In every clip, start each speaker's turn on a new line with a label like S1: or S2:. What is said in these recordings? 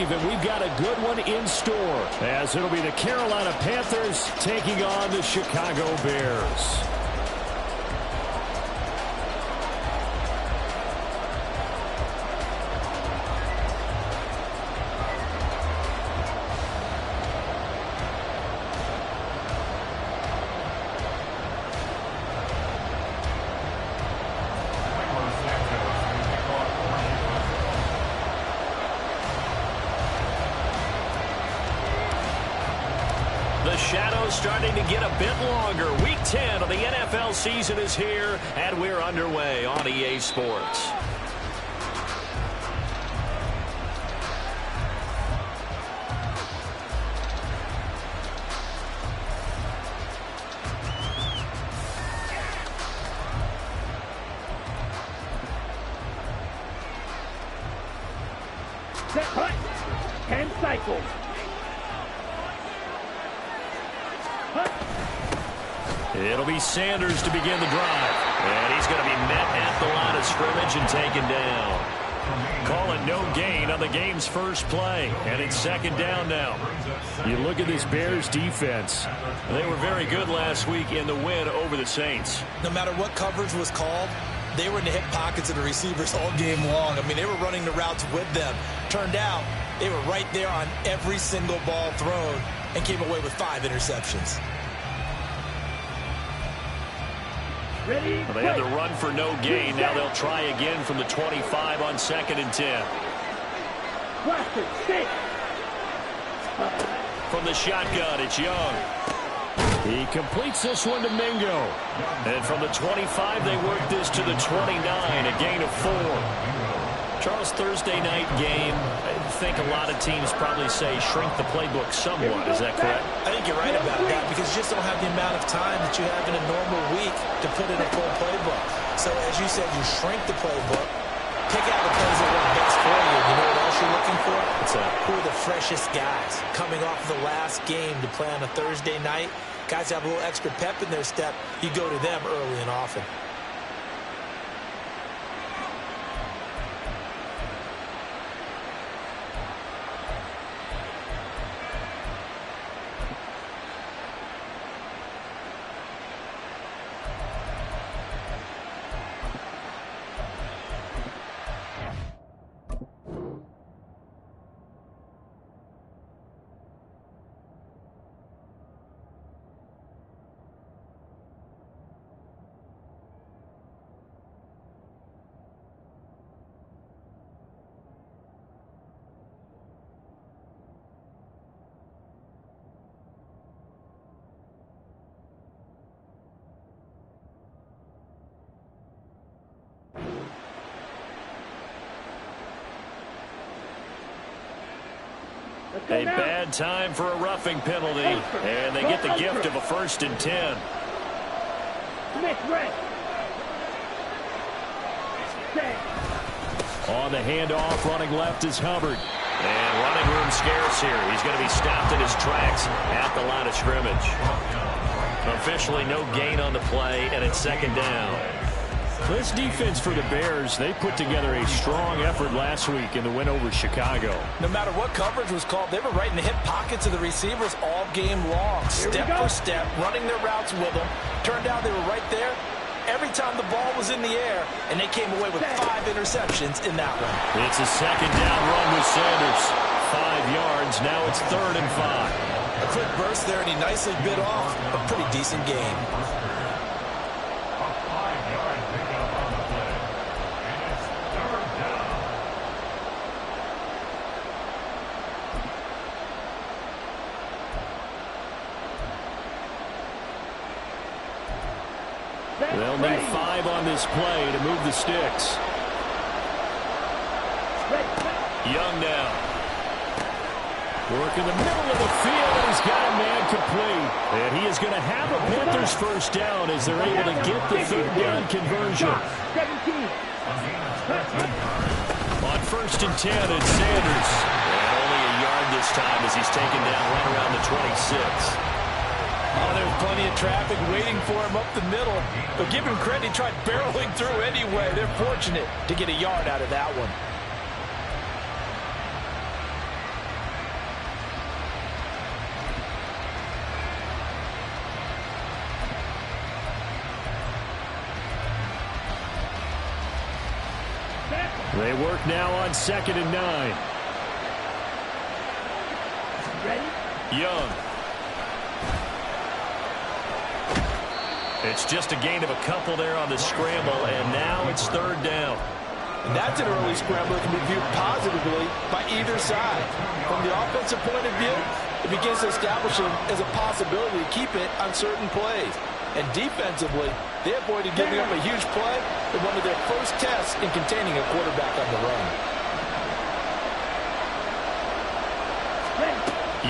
S1: Eve, and we've got a good one in store, as it'll be the Carolina Panthers taking on the Chicago Bears.
S2: The shadow's starting to get a bit longer. Week 10 of the NFL season is here, and we're underway on EA Sports.
S3: Set, hut, 10 cycles.
S2: It'll be Sanders to begin the drive. And he's going to be met at the line of scrimmage and taken down.
S1: Call it no gain on the game's first play. And it's second down now. You look at this Bears defense. They were very good last week in the win over the Saints.
S4: No matter what coverage was called, they were in the hip pockets of the receivers all game long. I mean, they were running the routes with them. Turned out, they were right there on every single ball thrown and came away with 5 interceptions.
S1: Well, they had to run for no gain. Now they'll try again from the 25 on 2nd and 10. From the shotgun, it's Young. He completes this one to Mingo. And from the 25, they work this to the 29, a gain of 4. Charles, Thursday night game, I think a lot of teams probably say shrink the playbook somewhat. Is that correct?
S4: I think you're right about that because you just don't have the amount of time that you have in a normal week to put in a full playbook. So as you said, you shrink the playbook, pick out the plays that work best for you. You know what else you're looking for? Who are the freshest guys coming off of the last game to play on a Thursday night? Guys have a little extra pep in their step. You go to them early and often.
S1: A bad time for a roughing penalty, and they get the gift of a 1st and 10. On the handoff, running left is Hubbard. And running room scarce here. He's going to be stopped in his tracks at the line of scrimmage. Officially no gain on the play, and it's 2nd down. This defense for the Bears, they put together a strong effort last week in the win over Chicago.
S4: No matter what coverage was called, they were right in the hip pockets of the receivers all game long. Step for step, running their routes with them. Turned out they were right there every time the ball was in the air, and they came away with 5 interceptions in that one.
S1: It's a 2nd down run with Sanders. 5 yards, now it's 3rd and 5.
S4: A quick burst there, and he nicely bit off a pretty decent game.
S1: They'll need 5 on this play to move the sticks. Young now. Work in the middle of the field, and he's got a man complete. And he is going to have a Panthers 1st down as they're able to get the 3rd down conversion. On 1st and 10, it's Sanders. And only a yard this time as he's taken down right around the 26.
S4: Oh, there's plenty of traffic waiting for him up the middle. But give him credit, he tried barreling through anyway. They're fortunate to get a yard out of that one.
S2: They work now on 2nd and 9.
S3: Ready?
S1: Young. It's just a gain of a couple there on the scramble, and now it's 3rd down.
S4: And that's an early scramble that can be viewed positively by either side. From the offensive point of view, it begins to establish them as a possibility to keep it on certain plays. And defensively, they avoided giving up a huge play in one of their first tests in containing a quarterback on the run.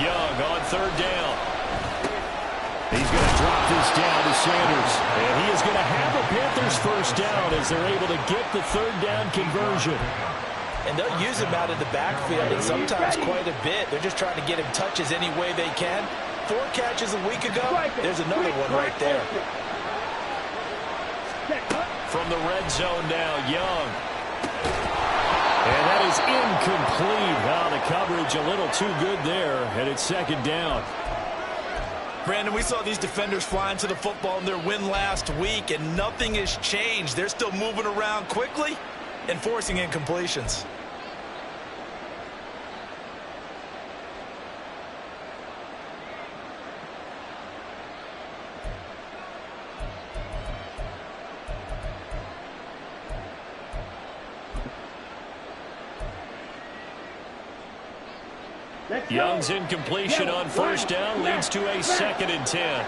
S1: Young on 3rd down.
S2: He's going to drop this down to Sanders. And he is going to have the Panthers first down as they're able to get the 3rd down conversion.
S4: And they'll use him out of the backfield, and sometimes quite a bit. They're just trying to get him touches any way they can. 4 catches a week ago, there's another one right there.
S1: From the red zone now, Young.
S2: And that is incomplete. Wow, the coverage a little too good there, and it's 2nd down.
S4: Brandon, we saw these defenders flying to the football in their win last week, and nothing has changed. They're still moving around quickly and forcing incompletions.
S1: Young's incompletion on 1st down leads to a 2nd and 10.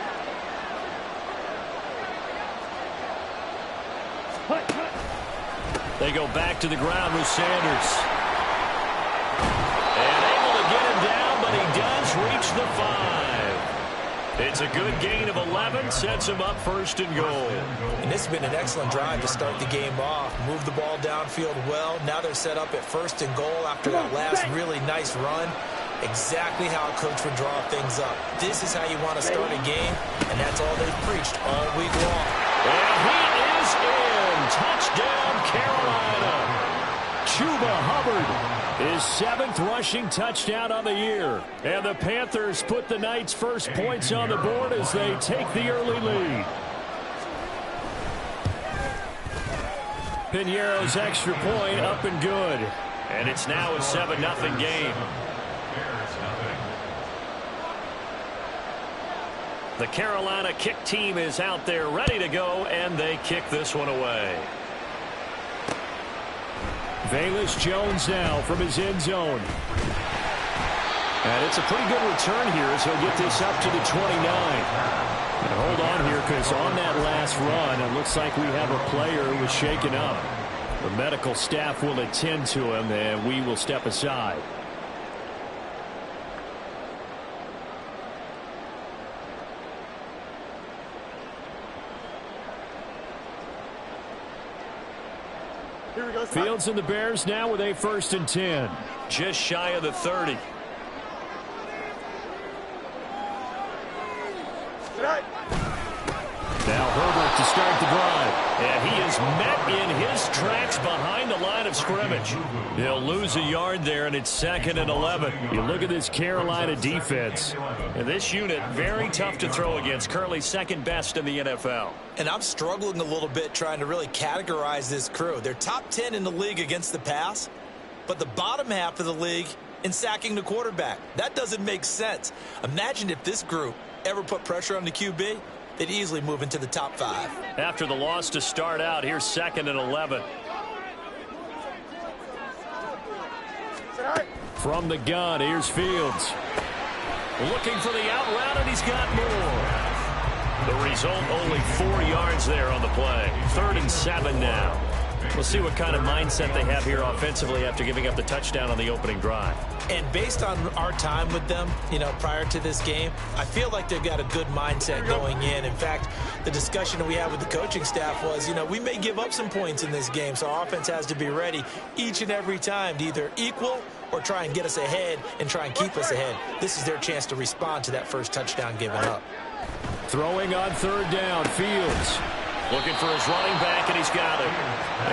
S1: They go back to the ground with Sanders. And able to get him down, but he does reach the 5. It's a good gain of 11, sets him up 1st and goal.
S4: And this has been an excellent drive to start the game off. Move the ball downfield well. Now they're set up at 1st and goal after that last really nice run. Exactly how a coach would draw things up. This is how you want to start a game, and that's all they've preached all week long.
S1: And he is in. Touchdown, Carolina.
S2: Chuba Hubbard, his 7th rushing touchdown on the year. And the Panthers put the night's first points on the board as they take the early lead. Piñeiro's extra point up and good.
S1: And it's now a 7-0 game. The Carolina kick team is out there ready to go, and they kick this one away.
S2: Velus Jones now from his end zone. And it's a pretty good return here as he'll get this up to the 29. And hold on here, because on that last run, it looks like we have a player who was shaken up. The medical staff will attend to him, and we will step aside. Fields and the Bears now with a 1st and 10.
S1: Just shy of the 30.
S2: Now Herbert to start the drive.
S1: And he is met in his tracks behind the line of scrimmage.
S2: He'll lose a yard there, and it's 2nd and 11. You look at this Carolina defense.
S1: And this unit, very tough to throw against. Currently 2nd best in the NFL.
S4: And I'm struggling a little bit trying to really categorize this crew. They're top 10 in the league against the pass, but the bottom half of the league in sacking the quarterback. That doesn't make sense. Imagine if this group ever put pressure on the QB, they'd easily move into the top 5.
S1: After the loss to start out, here's 2nd and 11.
S2: From the gun, here's Fields.
S1: Looking for the out route, and he's got more. The result, only 4 yards there on the play. 3rd and 7 now. We'll see what kind of mindset they have here offensively after giving up the touchdown on the opening drive.
S4: And based on our time with them, prior to this game, I feel like they've got a good mindset going in. In fact, the discussion that we had with the coaching staff was, we may give up some points in this game, so our offense has to be ready each and every time to either equal or try and get us ahead and try and keep us ahead. This is their chance to respond to that first touchdown given up.
S2: Throwing on 3rd down, Fields.
S1: Looking for his running back, and he's got it.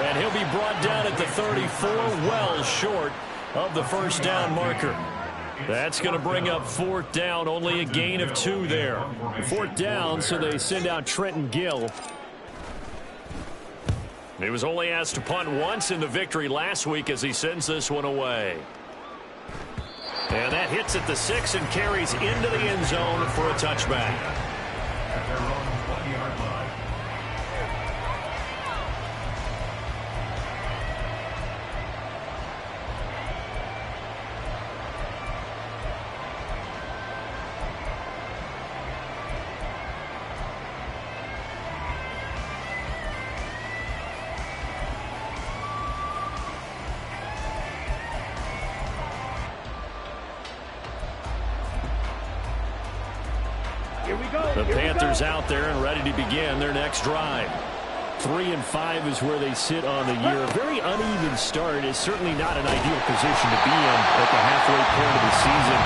S2: And he'll be brought down at the 34, well short of the first down marker. That's going to bring up 4th down, only a gain of 2 there. 4th down, so they send out Trenton Gill.
S1: He was only asked to punt once in the victory last week as he sends this one away. And that hits at the 6 and carries into the end zone for a touchback. The Panthers out there and ready to begin their next drive.
S2: 3-5 is where they sit on the year. A very uneven start is certainly not an ideal position to be in at the halfway point of the season.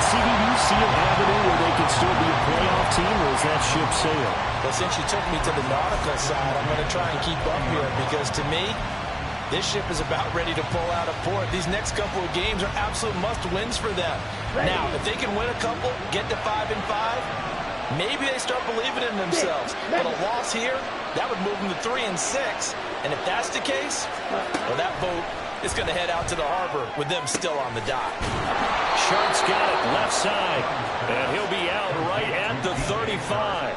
S2: CD, do you see an avenue where they could still be a playoff team, or is that ship sailed?
S4: Well, since you took me to the nautical side, I'm going to try and keep up here because to me, this ship is about ready to pull out of port. These next couple of games are absolute must-wins for them. Now, if they can win a couple, get to 5-5, maybe they start believing in themselves. But a loss here, that would move them to 3-6. And if that's the case, well, that boat is going to head out to the harbor with them still on the dock.
S1: Shark's got it left side. And he'll be out right at the 35.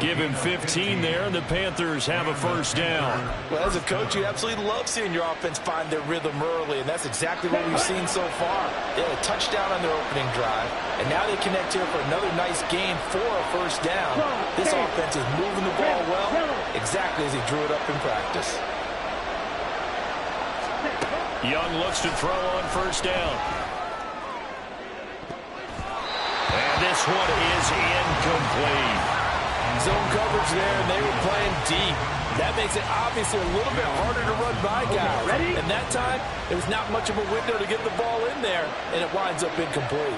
S1: Give him 15 there, and the Panthers have a first down.
S4: Well, as a coach, you absolutely love seeing your offense find their rhythm early, and that's exactly what we've seen so far. They had a touchdown on their opening drive, and now they connect here for another nice gain for a first down. This offense is moving the ball well, exactly as he drew it up in practice.
S1: Young looks to throw on first down. And this one is incomplete.
S4: Zone coverage there, and they were playing deep. That makes it obviously a little bit harder to run by guys. And that time, there was not much of a window to get the ball in there, and it winds up incomplete.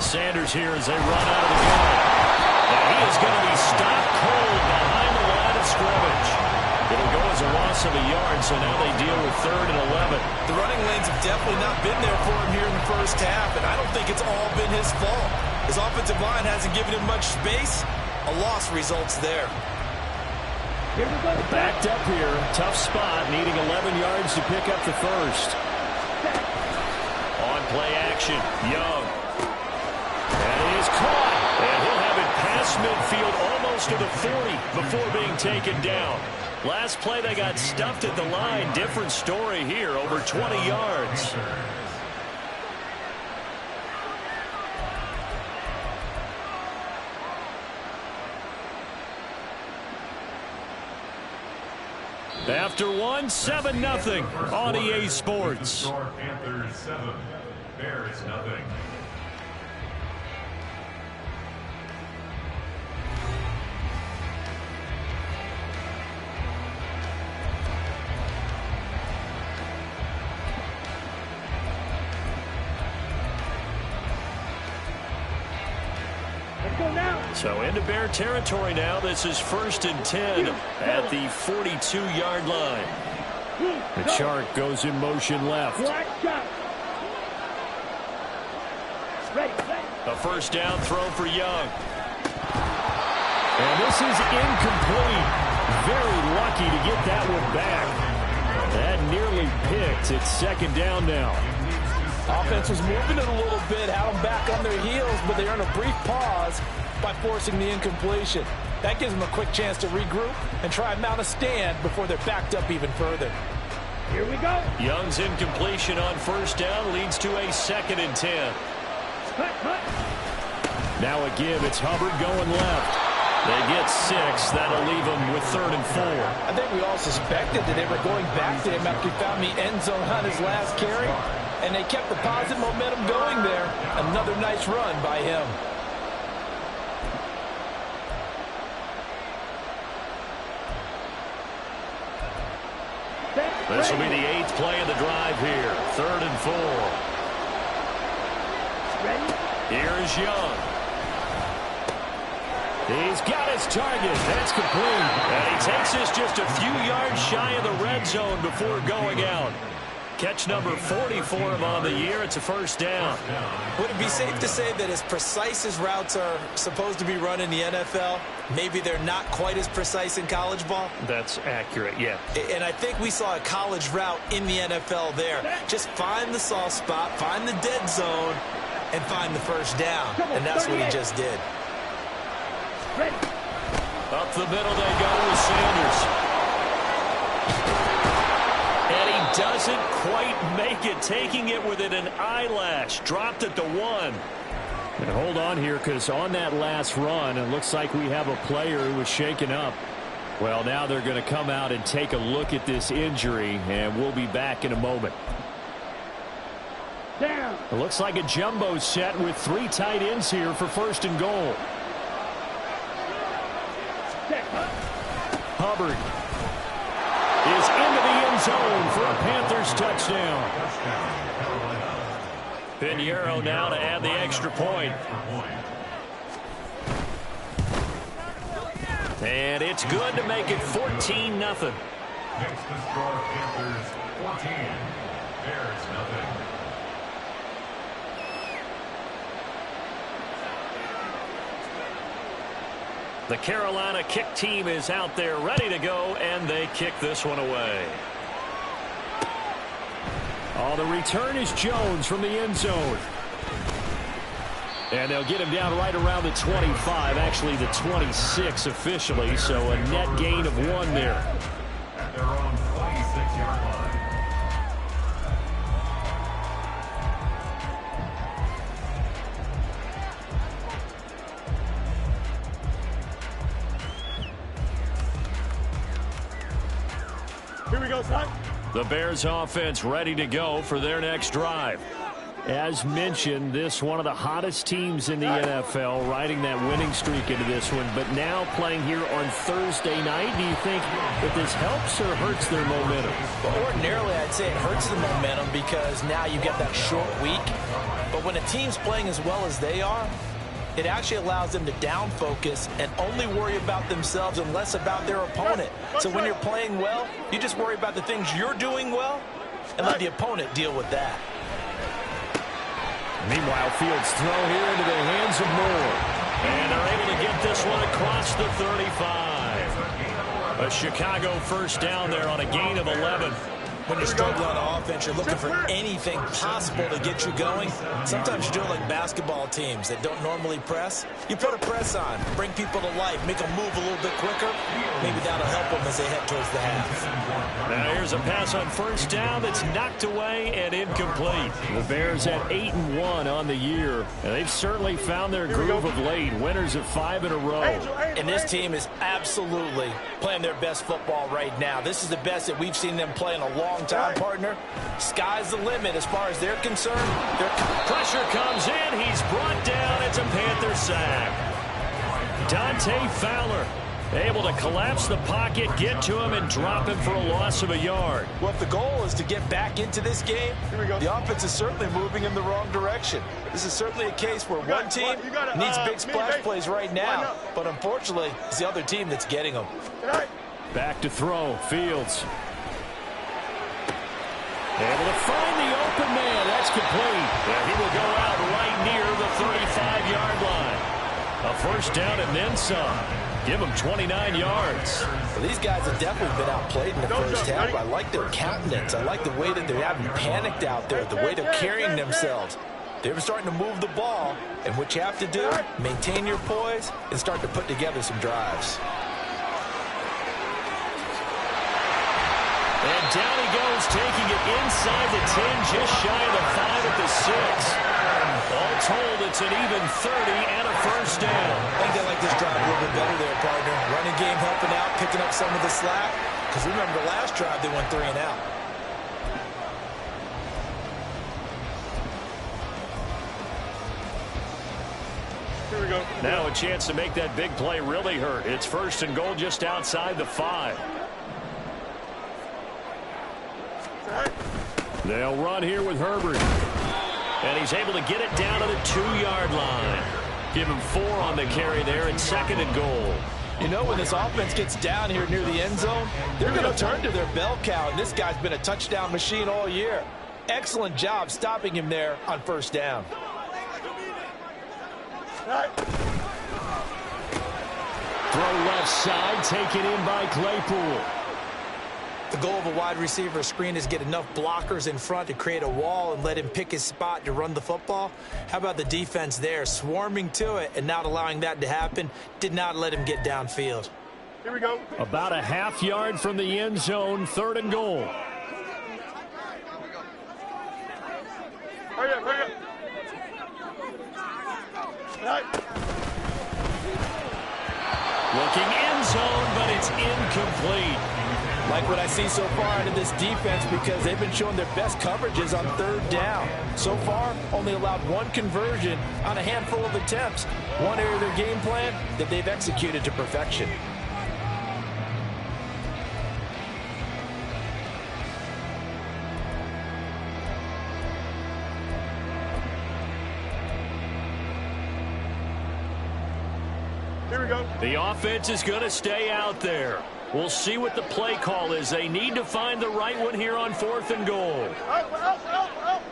S1: Sanders here as they run out of the gun. And he is going to be stopped cold behind the line of scrimmage. It'll go as a loss of a yard, so now they deal with 3rd and 11.
S4: The running lanes have definitely not been there for him here in the first half, and I don't think it's all been his fault. His offensive line hasn't given him much space. A loss results there.
S2: Backed up here. Tough spot, needing 11 yards to pick up the first.
S1: On play action, Young. And he is caught. And he'll have it past midfield almost to the 40 before being taken down. Last play, they got stuffed at the line. Different story here, over 20 yards. After one, 7-0 on EA Sports.
S5: Panthers 7, Bears 0.
S1: So into Bear territory now. This is 1st and 10 at the 42-yard line.
S2: The Shark goes in motion left.
S1: A first down throw for Young.
S2: And this is incomplete. Very lucky to get that one back. That nearly picked. It's 2nd down now.
S4: Offense was moving it a little bit, had them back on their heels, but they earn a brief pause by forcing the incompletion. That gives them a quick chance to regroup and try and mount a stand before they're backed up even further.
S3: Here we go.
S1: Young's incompletion on first down leads to a 2nd and 10.
S2: Now a give. It's Hubbard going left.
S1: They get 6. That'll leave them with 3rd and 4.
S4: I think we all suspected that they were going back to him after he found the end zone on his last carry, and they kept the positive momentum going there. Another nice run by him.
S1: This will be the 8th play of the drive here. 3rd and 4. Here's Young.
S2: He's got his target. That's complete.
S1: And he takes this just a few yards shy of the red zone before going out.
S2: Catch number 40 for him on the year. It's a first down.
S4: Would it be safe to say that as precise as routes are supposed to be run in the NFL, maybe they're not quite as precise in college ball?
S2: That's accurate, yeah.
S4: And I think we saw a college route in the NFL there. Just find the soft spot, find the dead zone, and find the first down. And that's what he just did.
S2: Up the middle they go with Sanders. And he doesn't quite make it, taking it within an eyelash. Dropped it to 1. And hold on here, because on that last run, it looks like we have a player who was shaken up. Well, now they're going to come out and take a look at this injury, and we'll be back in a moment.
S3: Down.
S2: It looks like a jumbo set with 3 tight ends here for first and goal. Hubbard is into the end zone for a Panthers touchdown. Pinheiro now to add the extra point. And it's good to make it 14-0.
S5: Makes the score Panthers 14, Bears nothing.
S2: The Carolina kick team is out there ready to go, and they kick this one away. Oh, the return is Jones from the end zone. And they'll get him down right around the 25, actually the 26 officially, so a net gain of 1 there.
S5: At their own 26-yard line.
S3: Here we go, son.
S2: The Bears offense ready to go for their next drive. As mentioned, this one of the hottest teams in the NFL, riding that winning streak into this one, but now playing here on Thursday night. Do you think that this helps or hurts their momentum?
S4: Well, ordinarily, I'd say it hurts the momentum because now you get that short week. But when a team's playing as well as they are, it actually allows them to down focus and only worry about themselves and less about their opponent. So when you're playing well, you just worry about the things you're doing well and let the opponent deal with that.
S2: Meanwhile, Fields throw here into the hands of Moore. And they're able to get this one across the 35. A Chicago first down there on a gain of 11.
S4: When you're struggling on offense, you're looking for anything possible to get you going. Sometimes you do it like basketball teams that don't normally press. You put a press on, bring people to life, make them move a little bit quicker. Maybe that'll help them as they head towards the half.
S2: Now here's a pass on first down that's knocked away and incomplete. The Bears at 8-1 on the year, and they've certainly found their groove of late. Winners of 5 in a row.
S4: And this team is absolutely playing their best football right now. This is the best that we've seen them play in a long time, partner. Sky's the limit as far as they're concerned.
S2: Pressure comes in. He's brought down. It's a Panther sack. Dante Fowler able to collapse the pocket, get to him, and drop him for a loss of a yard.
S4: Well, if the goal is to get back into this game, the offense is certainly moving in the wrong direction. This is certainly a case where one team needs big splash plays right now, but unfortunately, it's the other team that's getting them.
S2: Back to throw. Fields able to find the open man. That's complete. And he will go out right near the 35-yard line. A first down and then some. Give him 29 yards.
S4: Well, these guys have definitely been outplayed in the first half. I like their countenance. I like the way that they haven't panicked out there, the way they're carrying themselves. They're starting to move the ball, and what you have to do, maintain your poise and start to put together some drives.
S2: And down he goes, taking it inside the 10, just shy of the 5 at the 6. All told, it's an even 30 and a first down.
S4: I think they like this drive a little bit better there, partner. Running game helping out, picking up some of the slack. Because remember, the last drive, they went 3 and out.
S3: Here we go.
S2: Now a chance to make that big play really hurt. It's first and goal just outside the 5. They'll run here with Herbert. And he's able to get it down to the 2-yard line. Give him 4 on the carry there, and second and goal.
S4: You know, when this offense gets down here near the end zone, they're going to turn to their bell cow, and this guy's been a touchdown machine all year. Excellent job stopping him there on first down.
S2: Throw left side, taken in by Claypool.
S4: The goal of a wide receiver screen is get enough blockers in front to create a wall and let him pick his spot to run the football. How about the defense there, swarming to it and not allowing that to happen? Did not let him get downfield.
S3: Here we go.
S2: About a half yard from the end zone, 3rd and goal.
S3: Hurry up, hurry up. Right.
S2: Looking end zone, but it's incomplete.
S4: Like what I see so far out of this defense because they've been showing their best coverages on 3rd down. So far, only allowed 1 conversion on a handful of attempts. One area of their game plan that they've executed to perfection.
S3: Here we go.
S2: The offense is going to stay out there. We'll see what the play call is. They need to find the right one here on 4th and goal.
S3: Out.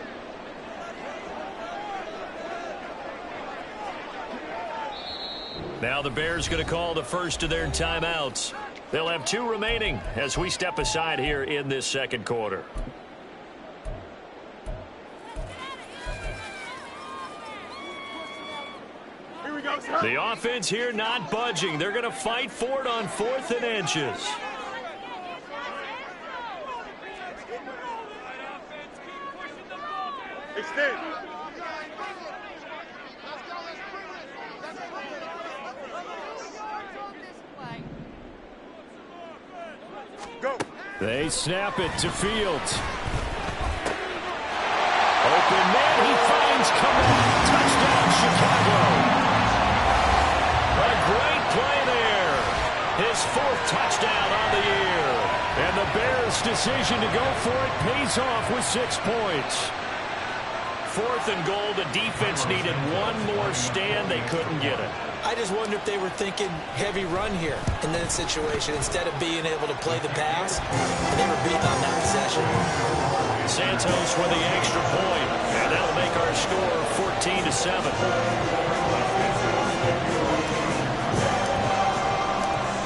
S2: Now the Bears going to call the first of their timeouts. They'll have 2 remaining as we step aside here in this 2nd quarter.
S3: Here we go, son.
S2: The offense here not budging. They're going to fight for it on 4th and inches.
S3: Extend. Go.
S2: They snap it to Fields. Open man, he finds Kamal. Touchdown, Chicago. A great play there. His 4th touchdown on the year. And the Bears' decision to go for it pays off with 6 points. 4th and goal, the defense needed 1 more stand. They couldn't get it.
S4: I just wonder if they were thinking heavy run here in that situation instead of being able to play the pass. And they were beating on that possession.
S2: Santos with the extra point, and that'll make our score 14-7.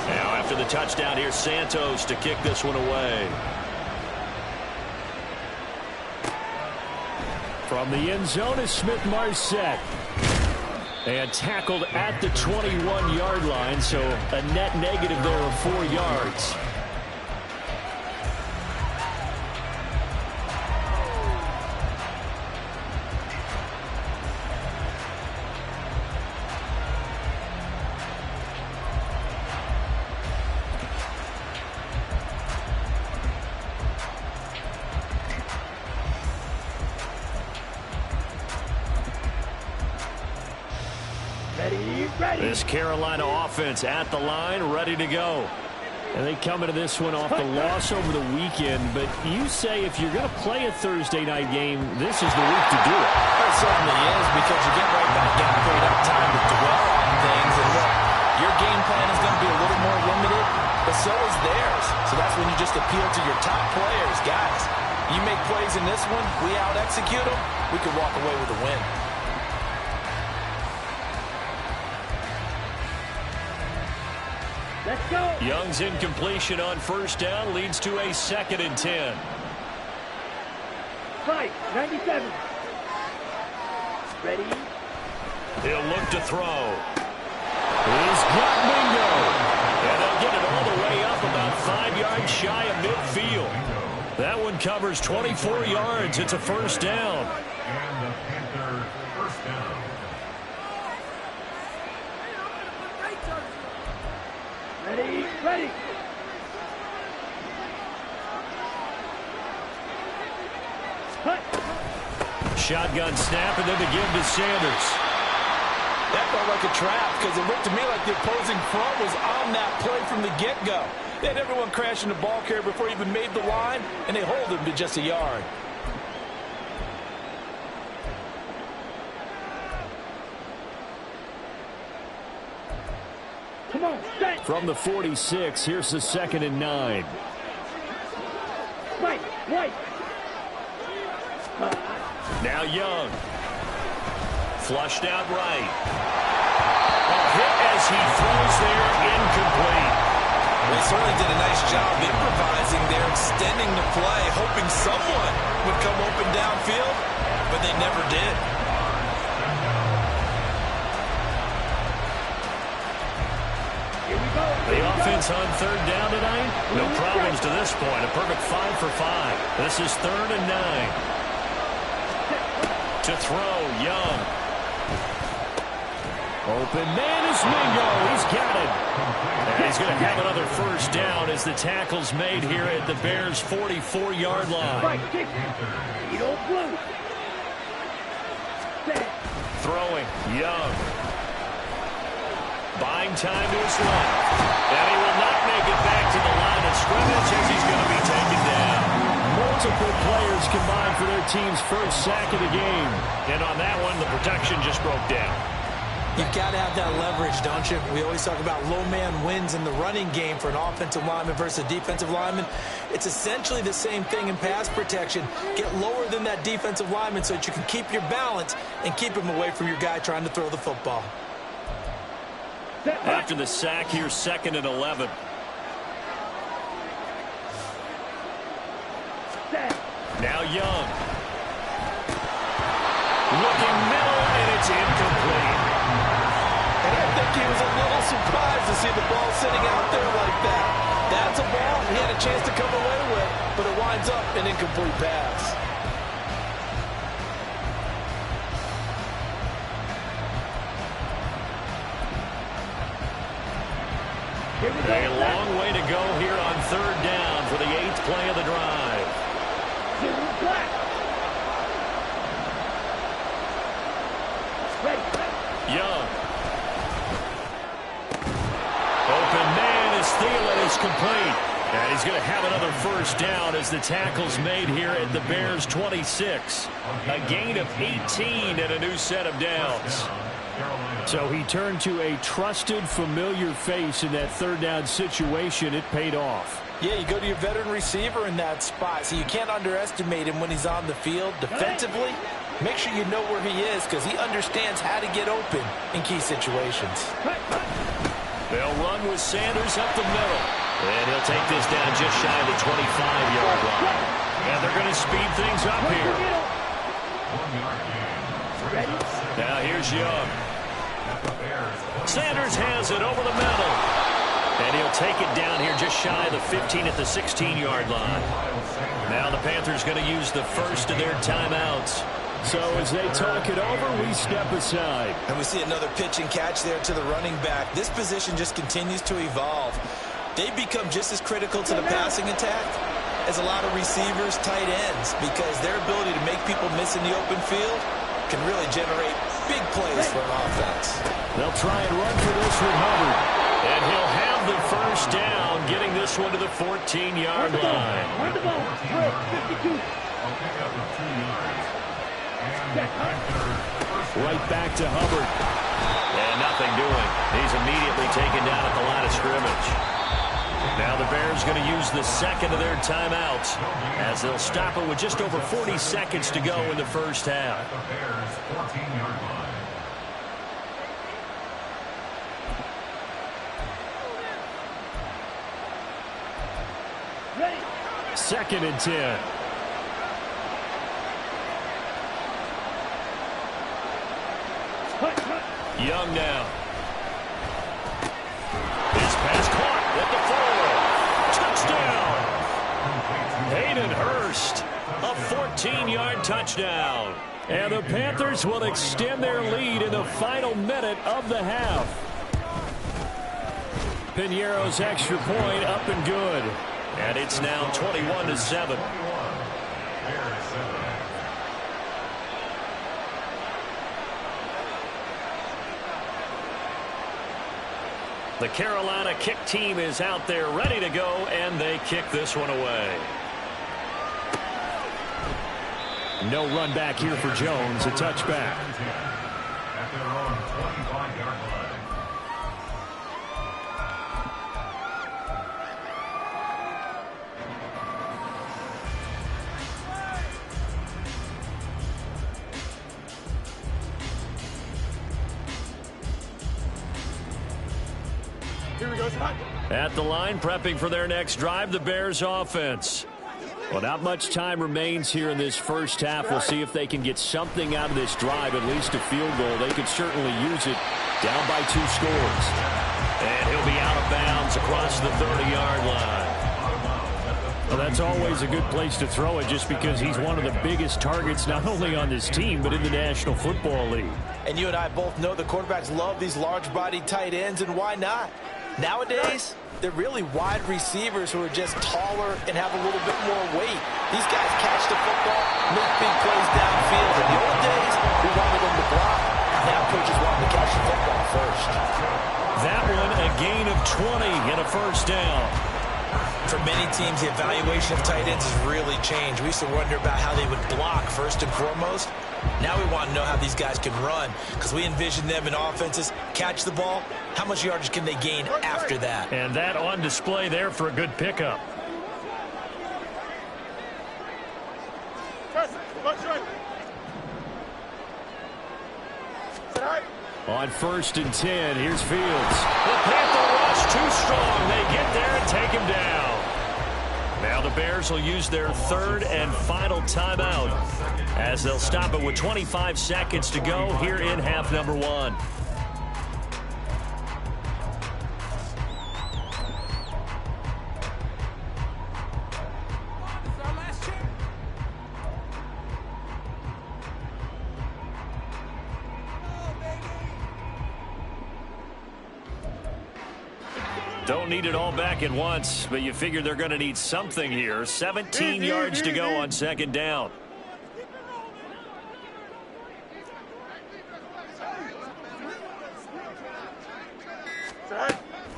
S2: Now after the touchdown, here's Santos to kick this one away. From the end zone is Smith-Marset. And tackled at the 21-yard line, so a net negative there of 4 yards. This Carolina offense at the line, ready to go. And they come into this one off the loss over the weekend, but you say if you're going to play a Thursday night game, this is the week to do it.
S4: It certainly is, because you get right back in, freed up time to dwell on things, and look, your game plan is going to be a little more limited, but so is theirs. So that's when you just appeal to your top players. Guys, you make plays in this one, we out-execute them, we could walk away with a win.
S3: Let's go.
S2: Young's incompletion on 1st down leads to a 2nd and 10.
S3: Fight, 97. Ready?
S2: He'll look to throw. He's got Mingo. And they'll get it all the way up about 5 yards shy of midfield. That one covers 24 yards. It's a 1st down.
S5: And the Panthers' 1st down.
S3: Ready.
S2: Shotgun snap, and then the give to Sanders.
S4: That felt like a trap because it looked to me like the opposing front was on that play from the get-go. They had everyone crashing the ball carrier before he even made the line, and they hold him to just a yard.
S3: Come on, set.
S2: From the 46, here's the 2nd and 9.
S3: Right.
S1: Now Young. Flushed out right. A hit as he throws there, incomplete.
S4: They certainly did a nice job improvising there, extending the play, hoping someone would come open downfield, but they never did.
S1: The offense on 3rd down tonight, no problems to this point. A perfect 5 for 5. This is 3rd and 9. To throw, Young.
S2: Open man is Mingo. He's got it.
S1: And he's going to have another first down as the tackle's made here at the Bears' 44-yard line.
S3: Right, kick. You don't blue. Set.
S1: Throwing, Young. Buying time to his left. And he will not make it back to the line of scrimmage as he's going to be taken down.
S2: Multiple players combined for their team's first sack of the game.
S1: And on that one, the protection just broke down.
S4: You've got to have that leverage, don't you? We always talk about low man wins in the running game for an offensive lineman versus a defensive lineman. It's essentially the same thing in pass protection. Get lower than that defensive lineman so that you can keep your balance and keep him away from your guy trying to throw the football.
S1: After the sack, here's 2nd and 11. Now Young. Looking middle, and it's incomplete.
S4: And I think he was a little surprised to see the ball sitting out there like that. That's a ball he had a chance to come away with, but it winds up an incomplete pass.
S1: A long way to go here on 3rd down for the 8th play of the drive. Young. Open man is Thielen is complete. And he's going to have another first down as the tackle's made here at the Bears' 26. A gain of 18 and a new set of downs.
S2: So he turned to a trusted, familiar face in that 3rd down situation. It paid off.
S4: Yeah, you go to your veteran receiver in that spot, so you can't underestimate him when he's on the field. Defensively, make sure you know where he is because he understands how to get open in key situations.
S1: They'll run with Sanders up the middle. And he'll take this down just shy of the 25-yard line. And they're going to speed things up here. Now here's Young. Sanders has it over the middle. And he'll take it down here just shy of the 15 at the 16-yard line. Now the Panthers going to use the first of their timeouts.
S2: So as they talk it over, we step aside.
S4: And we see another pitch and catch there to the running back. This position just continues to evolve. They become just as critical to the passing attack as a lot of receivers, tight ends, because their ability to make people miss in the open field can really generate big plays for an offense.
S2: They'll try and run for this with Hubbard.
S1: And he'll have the first down, getting this one to the 14-yard line.
S3: Run the ball. 52.
S2: Right back to Hubbard.
S1: And nothing doing. He's immediately taken down at the line of scrimmage. Now the Bears going to use the second of their timeouts as they'll stop it with just over 40 seconds to go in the first half.
S5: The Bears' 14-yard line.
S2: 2nd and 10.
S1: Young now. His pass caught at the 4. Touchdown. Hayden Hurst. A 14-yard touchdown.
S2: And the Panthers will extend their lead in the final minute of the half. Piñeiro's extra point up and good.
S1: And it's now 21-7. The Carolina kick team is out there ready to go, and they kick this one away.
S2: No run back here for Jones. A touchback.
S5: At their own 25-yard line.
S3: Here we go, Scott.
S2: At the line, prepping for their next drive, the Bears offense. Well, not much time remains here in this first half. We'll see if they can get something out of this drive, at least a field goal. They could certainly use it down by 2 scores.
S1: And he'll be out of bounds across the 30-yard line.
S2: Well, that's always a good place to throw it just because he's one of the biggest targets not only on this team but in the National Football League.
S4: And you and I both know the quarterbacks love these large-bodied tight ends, and why not? Nowadays, they're really wide receivers who are just taller and have a little bit more weight. These guys catch the football, make big plays downfield. In the old days, we wanted them to block. Now coaches want them to catch the football first.
S2: That one, a gain of 20 and a first down.
S4: For many teams, the evaluation of tight ends has really changed. We used to wonder about how they would block first and foremost. Now we want to know how these guys can run, because we envision them in offenses catch the ball. How much yardage can they gain after that?
S2: And that on display there for a good pickup. On 1st and 10, here's Fields.
S1: The Panther rush too strong. They get there and take him down. Now the Bears will use their 3rd and final timeout as they'll stop it with 25 seconds to go here in half number 1. Don't need it all back at once, but you figure they're going to need something here. 17 yards to go on 2nd down.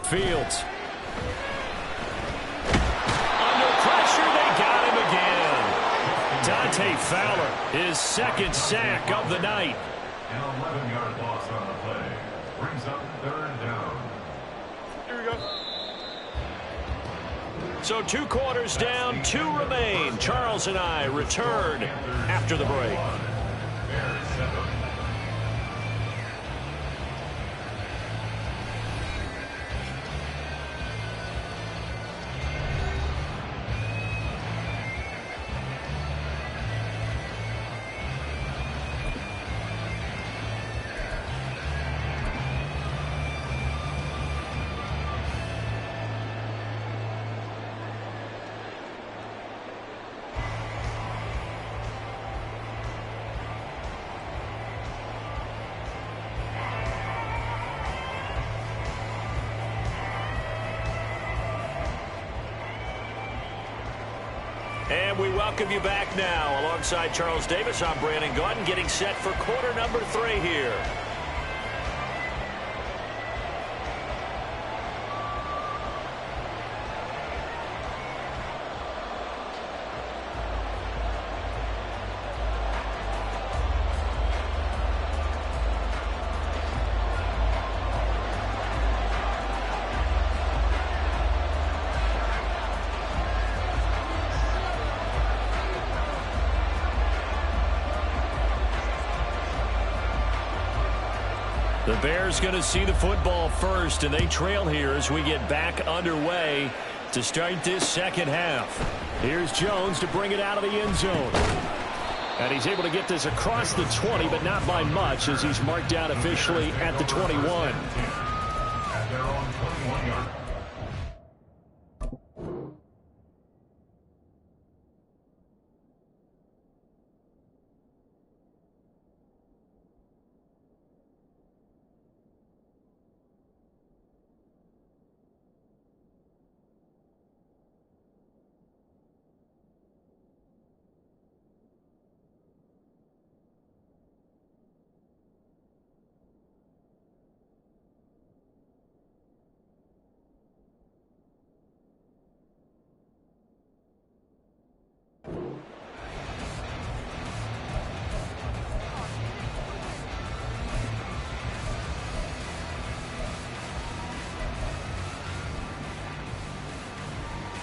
S2: Fields.
S1: Under pressure, they got him again.
S2: Dante Fowler, his 2nd sack of the night.
S5: An 11-yard loss on the play. Brings up 3rd down.
S3: Here we go.
S1: So 2 quarters down, 2 remain. Charles and I return after the break.
S5: Bears 7.
S1: And we welcome you back now. Alongside Charles Davis, I'm Brandon Gaudin, getting set for quarter number 3 here.
S2: The Bears going to see the football first, and they trail here as we get back underway to start this 2nd half. Here's Jones to bring it out of the end zone. And he's able to get this across the 20, but not by much, as he's marked down officially at the 21.
S5: At their own 21-yard.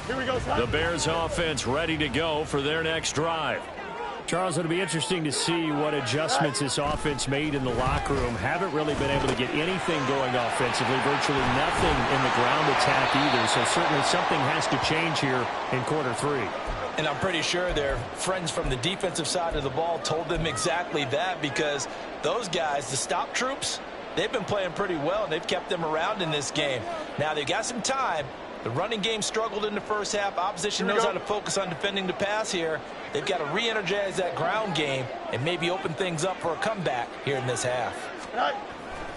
S3: Here we go, Scott.
S2: The Bears offense ready to go for their next drive. Charles, it'll be interesting to see what adjustments this offense made in the locker room. Haven't really been able to get anything going offensively, virtually nothing in the ground attack either. So certainly something has to change here in quarter three.
S4: And I'm pretty sure their friends from the defensive side of the ball told them exactly that, because those guys, the stop troops, they've been playing pretty well, and they've kept them around in this game. Now, they've got some time. The running game struggled in the first half. Opposition knows how to focus on defending the pass here. They've got to re-energize that ground game and maybe open things up for a comeback here in this half.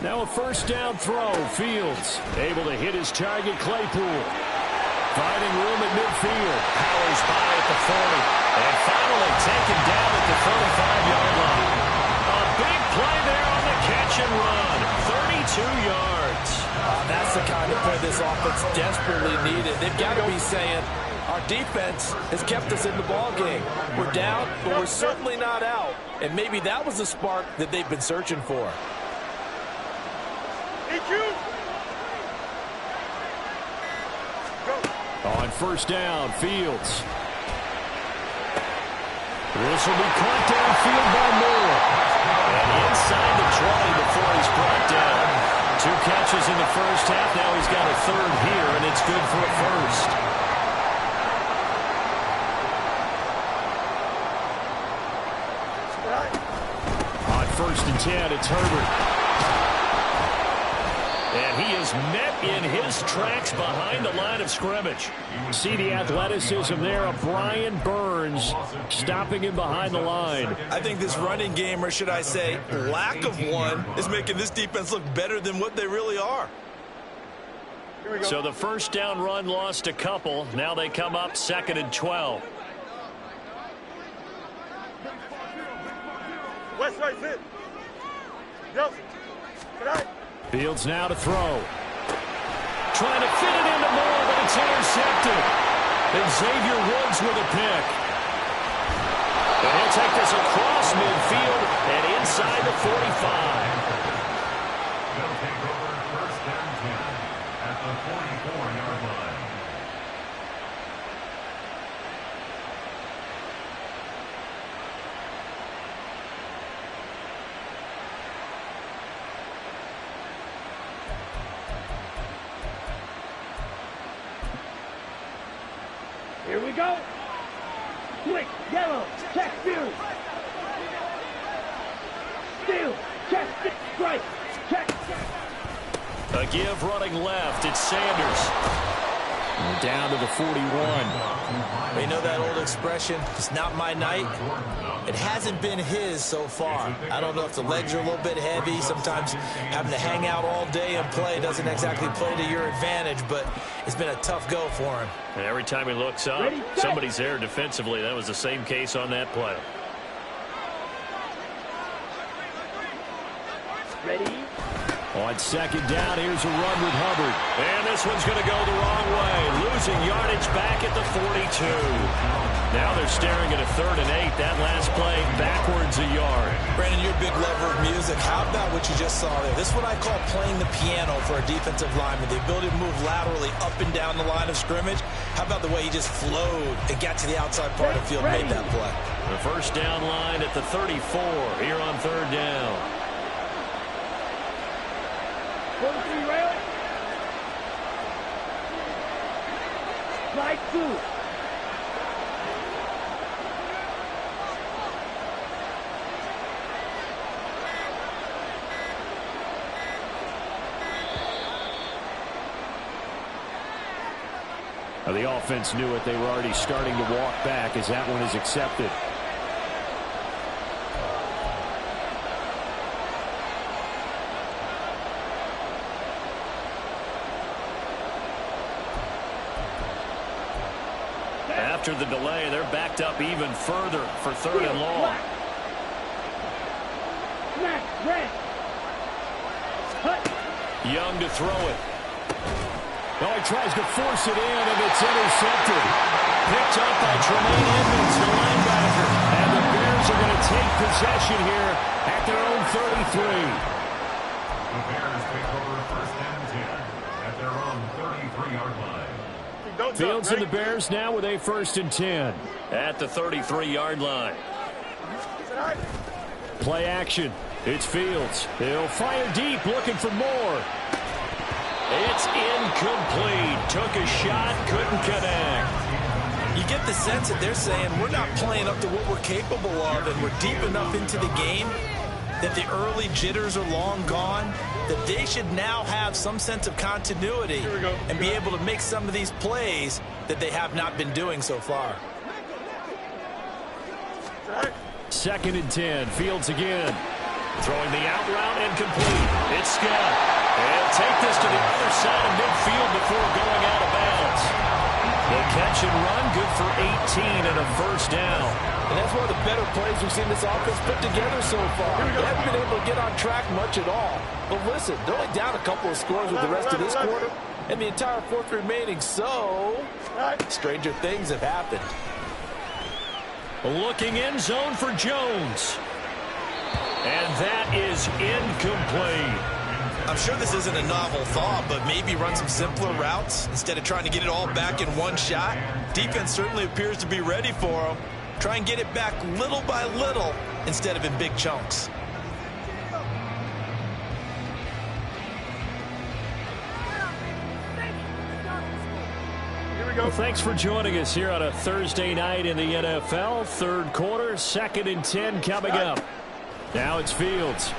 S2: Now a first down throw. Fields able to hit his target, Claypool. Finding room at midfield.
S1: Powers by at the 40. And finally taken down at the 35-yard line. A big play there on the catch and run. 32 yards.
S4: That's the kind of play this offense desperately needed. They've got to be saying, our defense has kept us in the ball game. We're down, but we're certainly not out. And maybe that was the spark that they've been searching for.
S2: On first down, Fields. This will be caught downfield by Moore.
S1: And inside the 20 before he's brought down. 2 catches in the first half. Now he's got a third here, and it's good for a first.
S2: On first and 10, it's Herbert.
S1: And he is met in his tracks behind the line of scrimmage.
S2: See the athleticism there of Brian Burns stopping him behind the line.
S4: I think this running game, or should I say lack of one, is making this defense look better than what they really are.
S1: So the first down run lost a couple. Now they come up 2nd and 12.
S3: West right fit. Nelson. Good night.
S2: Fields now to throw.
S1: Trying to fit it into Moore, but it's intercepted. And Xavier Woods with a pick. And he'll take this across midfield and inside the 45.
S5: They'll take over first and 10 at the 44-yard line.
S3: Here we go. Quick, yellow, check, field. Steal, check, strike, check.
S1: A give running left. It's Sanders.
S2: And down to the 41.
S4: You know that old expression, it's not my night? It hasn't been his so far. I don't know if the legs are a little bit heavy. Sometimes having to hang out all day and play doesn't exactly play to your advantage, but it's been a tough go for him.
S1: And every time he looks up, somebody's there defensively. That was the same case on that play.
S3: Ready?
S2: On second down, here's a run with Hubbard.
S1: And this one's going to go the wrong way. Losing yardage back at the 42. Now they're staring at a 3rd and 8. That last play backwards a yard.
S4: Brandon, you're a big lover of music. How about what you just saw there? This is what I call playing the piano for a defensive lineman. The ability to move laterally up and down the line of scrimmage. How about the way he just flowed and got to the outside part of the field and made that play?
S1: The first down line at the 34 here on 3rd down.
S3: 43 rail. Slide 2.
S2: Now, the offense knew it. They were already starting to walk back as that one is accepted.
S1: After the delay, they're backed up even further for 3rd and long.
S3: Snap, red. Cut.
S1: Young to throw it.
S2: Oh, he tries to force it in, and it's intercepted.
S1: Picked up by Tremaine Edmonds, the linebacker.
S2: And the Bears are going to take possession here at their own 33.
S5: The Bears take over first and 10 at their own 33-yard line.
S2: Fields and the Bears now with a 1st and 10.
S1: At the 33-yard line.
S2: Play action. It's Fields. He'll fire deep, looking for more.
S1: It's incomplete. Took a shot, couldn't connect.
S4: You get the sense that they're saying we're not playing up to what we're capable of, and we're deep enough into the game that the early jitters are long gone, that they should now have some sense of continuity and be able to make some of these plays that they have not been doing so far.
S2: 2nd and 10. Fields again. Throwing the out route and complete. It's Scott. And take this to the other side of midfield before going out of bounds. The catch and run, good for 18 and a first down.
S6: And that's one of the better plays we've seen this offense put together so far. They haven't been able to get on track much at all. But listen, they're only down a couple of scores with the rest of this quarter and the entire fourth remaining. So, stranger things have happened.
S2: Looking end zone for Jones. And that is incomplete.
S4: I'm sure this isn't a novel thought, but maybe run some simpler routes instead of trying to get it all back in one shot. Defense certainly appears to be ready for them. Try and get it back little by little instead of in big chunks.
S2: Well, thanks for joining us here on a Thursday night in the NFL. Third quarter, 2nd and 10 coming up. Now it's Fields.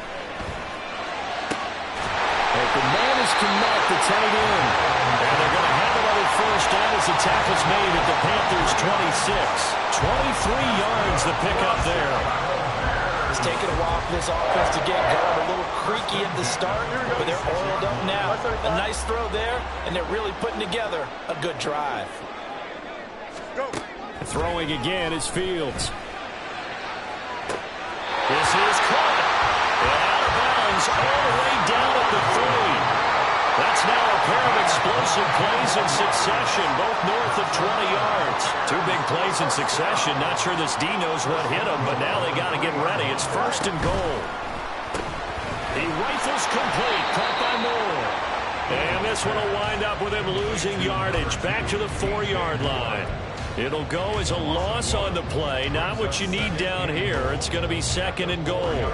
S2: But the man is connect the tight end. And they're going to have another first down as the tackle's made at the Panthers' 26. 23 yards the pickup there.
S6: It's taken a while for this offense to get going. A little creaky at the start, but they're oiled up now. A nice throw there, and they're really putting together a good drive.
S2: Throwing again is Fields. This is caught. And out of bounds all the way down at the 3. That's now a pair of explosive plays in succession, both north of 20 yards. 2 big plays in succession. Not sure this D knows what hit him, but now they got to get ready. It's 1st and goal. He rifles complete, caught by Moore. And this one will wind up with him losing yardage back to the 4-yard line. It'll go as a loss on the play. Not what you need down here. It's going to be 2nd and goal.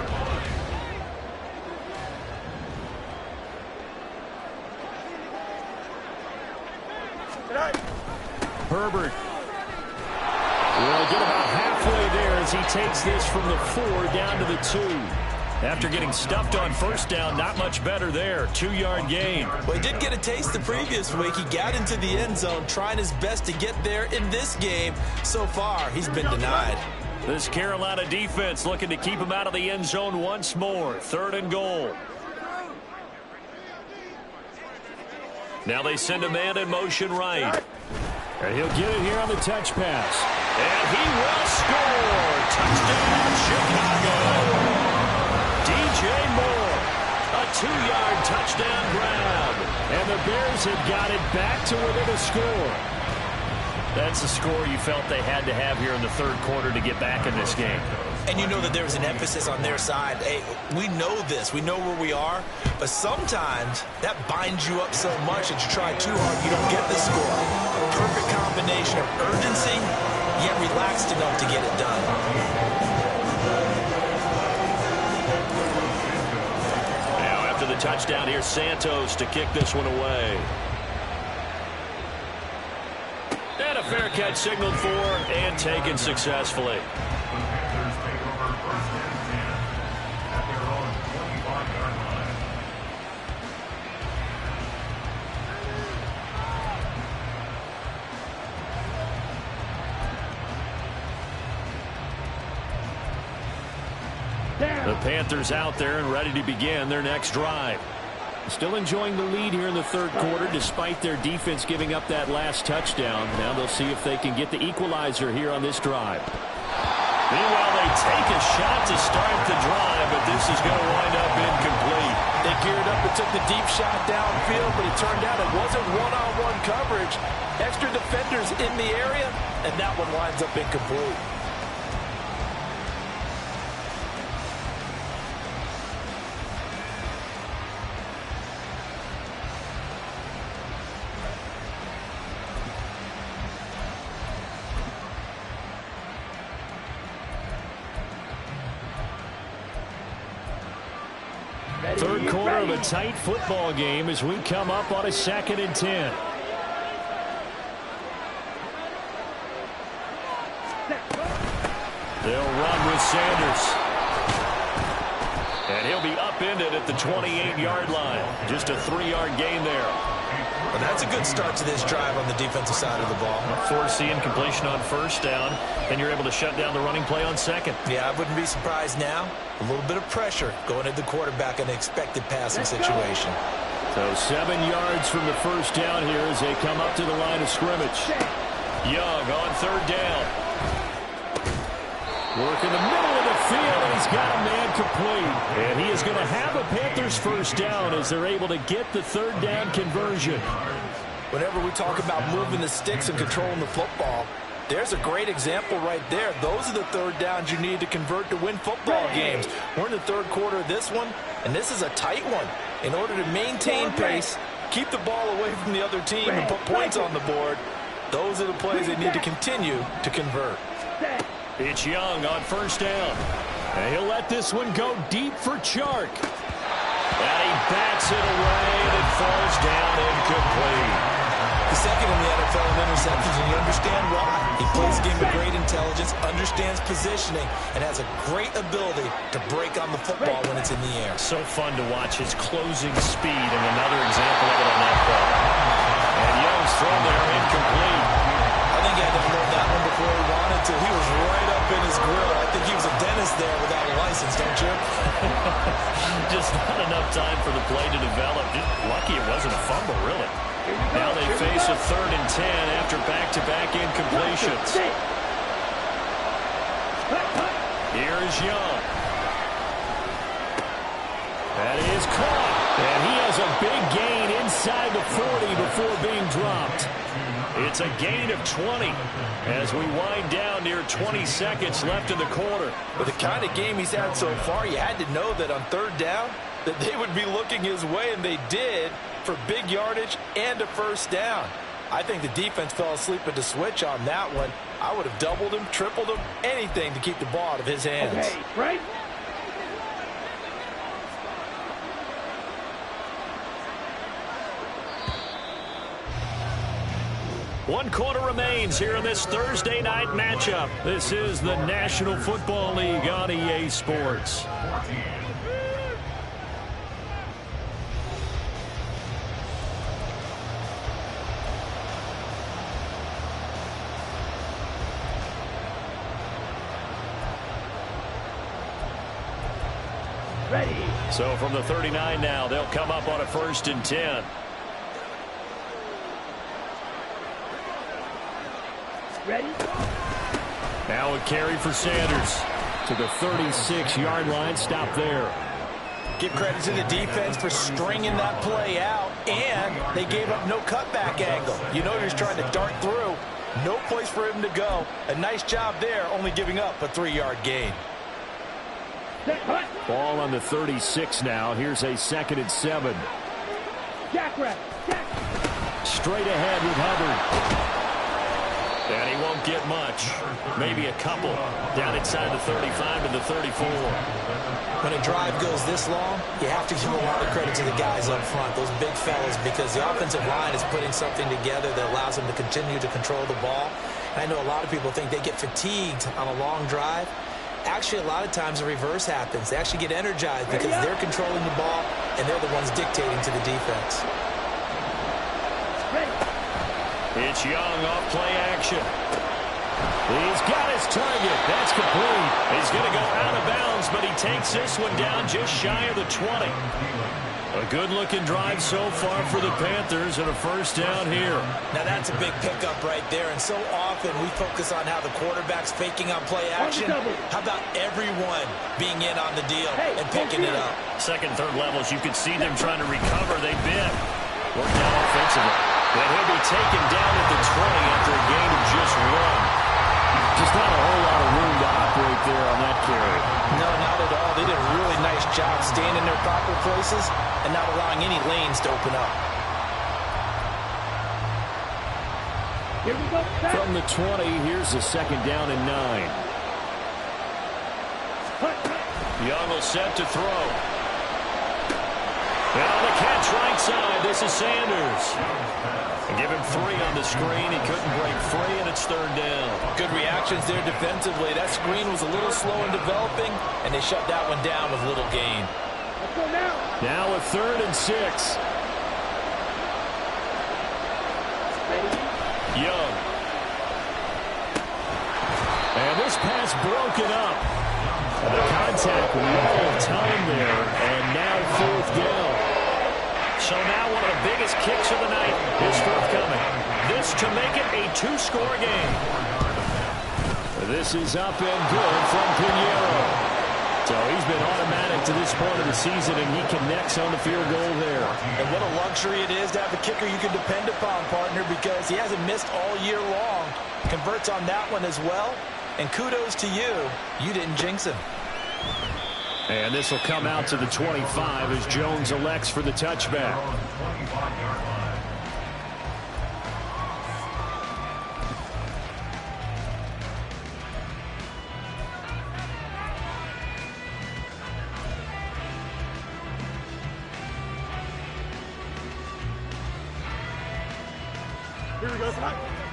S2: Herbert will get about halfway there as he takes this from the 4 down to the 2. After getting stuffed on first down, not much better there. 2-yard gain.
S4: Well, he did get a taste the previous week. He got into the end zone, trying his best to get there in this game. So far, he's been denied.
S2: This Carolina defense looking to keep him out of the end zone once more. 3rd and goal. Now they send a man in motion right. And he'll get it here on the touch pass. And he will score. Touchdown, Chicago. DJ Moore, a 2-yard touchdown grab. And the Bears have got it back to within a score. That's the score you felt they had to have here in the 3rd quarter to get back in this game.
S4: And you know that there's an emphasis on their side. Hey, we know this. We know where we are. But sometimes that binds you up so much that you try too hard, you don't get the score. A perfect combination of urgency, yet relaxed enough to get it done.
S1: Now after the touchdown, here's Santos to kick this one away. And a fair catch signaled for and taken successfully.
S2: The Panthers out there and ready to begin their next drive. Still enjoying the lead here in the 3rd quarter despite their defense giving up that last touchdown. Now they'll see if they can get the equalizer here on this drive. Meanwhile, they take a shot to start the drive, but this is going to wind up incomplete.
S6: They geared up and took the deep shot downfield, but it turned out it wasn't one-on-one coverage. Extra defenders in the area, and that one winds up incomplete.
S2: Third quarter of a tight football game as we come up on a 2nd and 10. They'll run with Sanders. And he'll be upended at the 28-yard line. Just a 3-yard gain there.
S4: Well, that's a good start to this drive on the defensive side of the ball.
S1: Forcing completion on first down, and you're able to shut down the running play on second.
S4: Yeah, I wouldn't be surprised now. A little bit of pressure going at the quarterback in an expected passing situation.
S2: So 7 yards from the first down here as they come up to the line of scrimmage.
S1: Young on third down.
S2: Work in the middle of the field, and he's got a man complete. And he is going to have a Panthers first down as they're able to get the third down conversion.
S6: Whenever we talk about moving the sticks and controlling the football, there's a great example right there. Those are the third downs you need to convert to win football games. We're in the third quarter of this one, and this is a tight one. In order to maintain pace, keep the ball away from the other team, and put points on the board, those are the plays they need to continue to convert.
S2: It's Young on first down. And he'll let this one go deep for Chark. And he bats it away, and it falls down incomplete.
S4: The second in the NFL in interceptions, and you understand why. He plays a game of great intelligence, understands positioning, and has a great ability to break on the football when it's in the air.
S1: So fun to watch his closing speed, and another example of it on that play. And Young's throw there incomplete.
S4: I think he had to throw that one before he wanted to. He was right up in his grill. I think he was a dentist there without a license, don't you?
S1: Just not enough time for the play to develop. Just lucky it wasn't a fumble, really. Now they face a 3rd and 10 after back-to-back incompletions. Here's Young.
S2: That is caught. And he has a big gain inside the 40 before being dropped.
S1: It's a gain of 20 as we wind down near 20 seconds left in the quarter.
S6: With the kind of game he's had so far, you had to know that on third down that they would be looking his way, and they did, for big yardage and a first down. I think the defense fell asleep at the switch on that one. I would have doubled him, tripled him, anything to keep the ball out of his hands.
S3: Okay, right?
S2: One quarter remains here in this Thursday night matchup. This is the National Football League on EA Sports.
S3: Ready.
S2: So from the 39 now, they'll come up on a 1st and 10.
S3: Ready?
S2: Now a carry for Sanders to the 36-yard line. Stop there.
S4: Give credit to the defense for stringing that play out, and they gave up no cutback angle. You know he's trying to dart through. No place for him to go. A nice job there, only giving up a 3-yard gain.
S2: Ball on the 36 now. Here's a 2nd and 7.
S3: Jackrabbit.
S2: Straight ahead with Hubbard.
S1: And he won't get much. Maybe a couple. Down inside the 35 to the 34.
S4: When a drive goes this long, you have to give a lot of credit to the guys up front, those big fellas, because the offensive line is putting something together that allows them to continue to control the ball. And I know a lot of people think they get fatigued on a long drive. Actually, a lot of times the reverse happens. They actually get energized because they're controlling the ball, and they're the ones dictating to the defense.
S1: It's Young off play action.
S2: He's got his target. That's complete.
S1: He's going to go out of bounds, but he takes this one down just shy of the 20.
S2: A good-looking drive so far for the Panthers and a first down here.
S4: Now that's a big pickup right there, and so often we focus on how the quarterback's faking on play action. How about everyone being in on the deal and picking it up?
S1: Second, third levels, you could see them trying to recover. They bit. Worked out offensively. And he'll be taken down at the 20 after a gain of just 1.
S2: Just not a whole lot of room to operate there on that carry.
S4: No, not at all. They did a really nice job staying in their proper places and not allowing any lanes to open up.
S3: Here we go.
S2: From the 20, here's a 2nd down and 9.
S1: Young will set to throw.
S2: And on the catch right side, this is Sanders. Give him 3 on the screen. He couldn't break free, and it's 3rd down.
S6: Good reactions there defensively. That screen was a little slow in developing, and they shut that one down with little gain.
S3: Let's go now.
S2: Now a 3rd and 6. Young. And this pass broken up. And the contact wall of time there, and now 4th down. So now one of the biggest kicks of the night is forthcoming. This to make it a 2-score game. This is up and good from Pinheiro. So he's been automatic to this point of the season, and he connects on the field goal there.
S6: And what a luxury it is to have a kicker you can depend upon, partner, because he hasn't missed all year long. Converts on that one as well. And kudos to you. You didn't jinx him.
S2: And this will come out to the 25 as Jones elects for the touchback.
S3: Here we go.